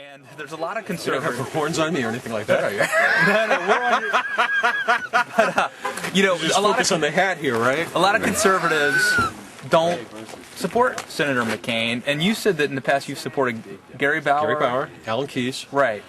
And there's a lot of You don't conservatives. have horns on me or anything like that, are you? No, we're on your... But, you know, Just focus on the hat here, right? a lot of conservatives don't support Senator McCain. And you said that in the past you've supported Gary Bauer. Gary Bauer, Alan Keyes. Right.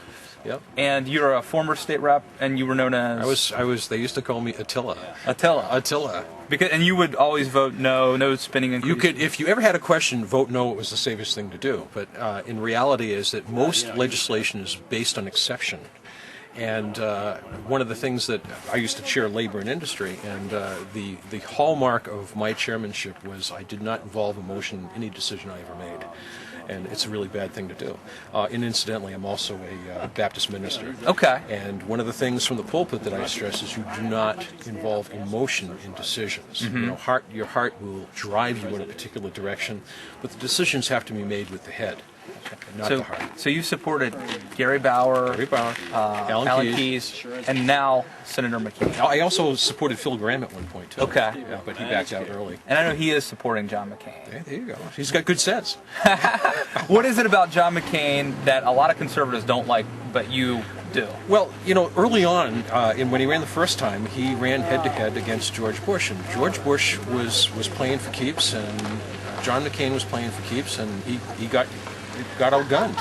Yep. And you're a former state rep, and you were known as... I was. They used to call me Attila. Attila. And you would always vote no spending increase. You could, if you ever had a question, vote no. It was the safest thing to do. But in reality, is that most legislation is based on exception. And one of the things that I used to chair labor and industry, and the hallmark of my chairmanship was I did not involve emotion in any decision I ever made. And it's a really bad thing to do. And incidentally, I'm also a Baptist minister. Okay. And one of the things from the pulpit that I stress is you do not involve emotion in decisions. Mm-hmm. You know, your heart will drive you in a particular direction, but the decisions have to be made with the head, not the heart. So you supported Gary Bauer, Alan Keyes, and now Senator McCain. I also supported Phil Gramm at one point, too. Okay. Yeah, but he backed out early. And I know he is supporting John McCain. Yeah, there you go. He's got good sense. What is it about John McCain that a lot of conservatives don't like, but you do? Well, you know, early on, when he ran the first time, he ran head-to-head against George Bush. And George Bush was playing for keeps, and John McCain was playing for keeps, and he got outgunned.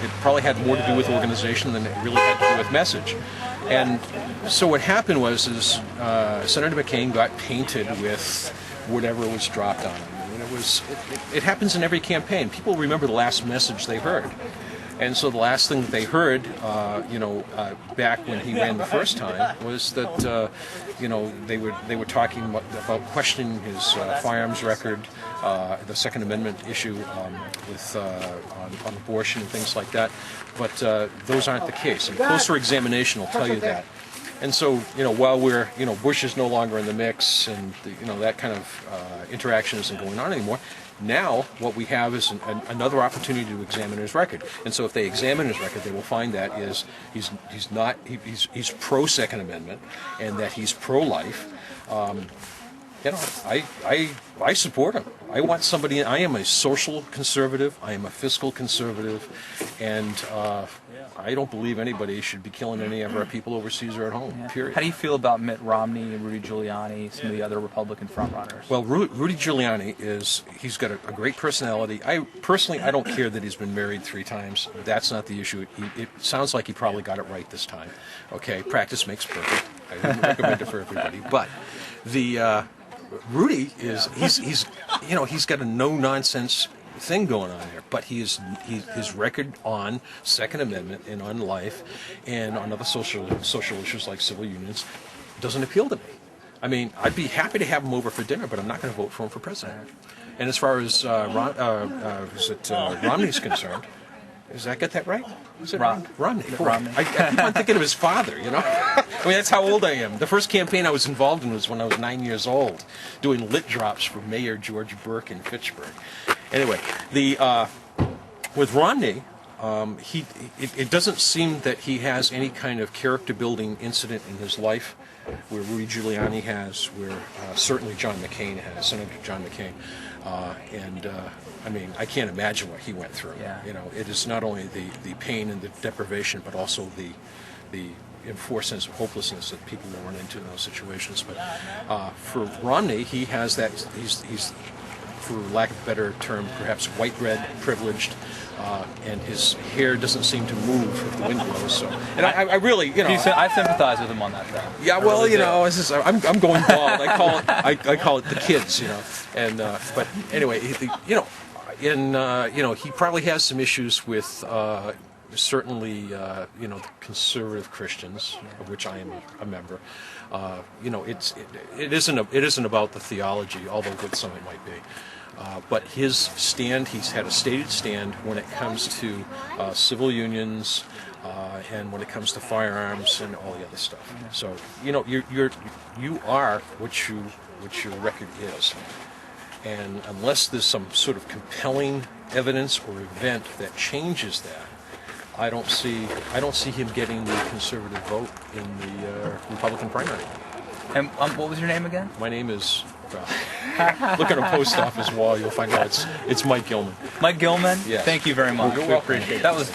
It probably had more to do with organization than it really had to do with message. And so what happened was Senator McCain got painted with whatever was dropped on him. And it happens in every campaign. People remember the last message they heard. And so the last thing that they heard, back when he ran the first time, was that they were talking about questioning his firearms record, the Second Amendment issue on abortion and things like that. But those aren't the case. And closer examination will tell you that. And so, while Bush is no longer in the mix, and that kind of interaction isn't going on anymore. Now, what we have is another opportunity to examine his record. And so, if they examine his record, they will find that he's pro Second Amendment, and that he's pro life. I support him. I want somebody. I am a social conservative. I am a fiscal conservative, and I don't believe anybody should be killing any of our people overseas or at home. Yeah. Period. How do you feel about Mitt Romney and Rudy Giuliani, some of the other Republican frontrunners? Well, Rudy Giuliani he's got a great personality. I don't care that he's been married 3 times. That's not the issue. It sounds like he probably got it right this time. Okay, practice makes perfect. I wouldn't recommend it for everybody, but Rudy he's got a no-nonsense thing going on there, but his record on Second Amendment and on life and on other social issues like civil unions doesn't appeal to me. I mean, I'd be happy to have him over for dinner, but I'm not going to vote for him for president. And as far as Romney's concerned, does I get that right? Is it Romney? Romney. I keep on thinking of his father, I mean, that's how old I am. The first campaign I was involved in was when I was 9 years old, doing lit drops for Mayor George Burke in Fitchburg. Anyway, with Romney, it doesn't seem that he has any kind of character-building incident in his life, where Rudy Giuliani has, where certainly John McCain has, Senator John McCain. I mean, I can't imagine what he went through. Yeah. It is not only the pain and the deprivation, but also the enforced sense of hopelessness that people will run into in those situations. But for Romney, he has that. He's, for lack of a better term, perhaps white bread, privileged, and his hair doesn't seem to move if the wind blows. So, and I really, I sympathize with him on that, though. Yeah, well, I'm going bald. I call it the kids, And but anyway, he probably has some issues with certainly the conservative Christians, of which I am a member. It isn't about the theology, although good some it might be. But his stand, he's had a stated stand when it comes to civil unions and when it comes to firearms and all the other stuff. So you are what your record is, and unless there's some sort of compelling evidence or event that changes that, I don't see him getting the conservative vote in the Republican primary. And what was your name again? My name is Look at a post office wall. You'll find out it's Mike Gilman. Mike Gilman, Yes. thank you very much. You're We welcome. appreciate it. That was